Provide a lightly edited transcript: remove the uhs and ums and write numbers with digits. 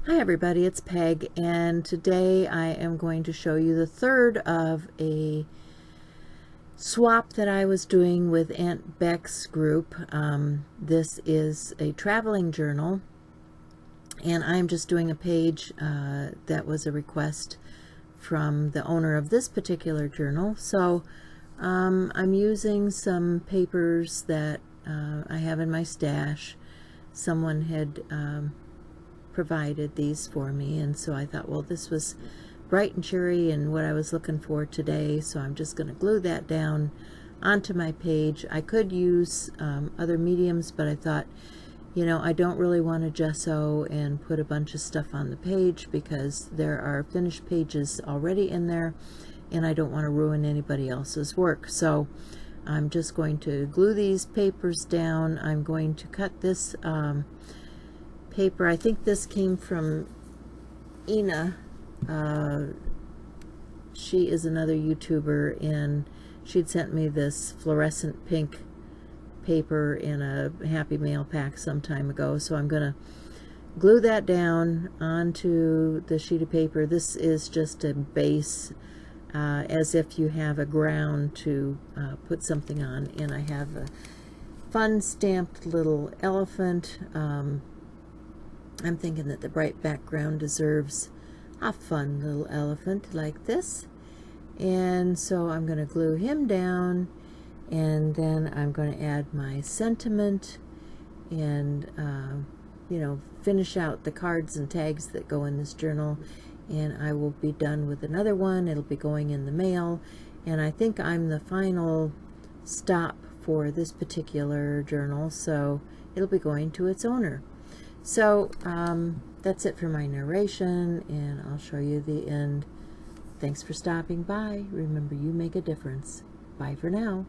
Hi everybody, it's Peg, and today I am going to show you the third of a swap that I was doing with Aunt Beck's group. This is a traveling journal, and I'm just doing a page that was a request from the owner of this particular journal. So I'm using some papers that I have in my stash. Someone had provided these for me, and so I thought, well, this was bright and cheery and what I was looking for today, so I'm just going to glue that down onto my page. I could use other mediums, but I thought, you know, I don't really want to gesso and put a bunch of stuff on the page because there are finished pages already in there and I don't want to ruin anybody else's work. So I'm just going to glue these papers down. I'm going to cut this paper. I think this came from Ina. She is another YouTuber, and she'd sent me this fluorescent pink paper in a Happy Mail pack some time ago. So I'm going to glue that down onto the sheet of paper. This is just a base, as if you have a ground to put something on. And I have a fun stamped little elephant. I'm thinking that the bright background deserves a fun little elephant like this. And so I'm going to glue him down, and then I'm going to add my sentiment and, you know, finish out the cards and tags that go in this journal. And I will be done with another one. It'll be going in the mail. And I think I'm the final stop for this particular journal, so it'll be going to its owner. So that's it for my narration, and I'll show you the end. Thanks for stopping by. Remember, you make a difference. Bye for now.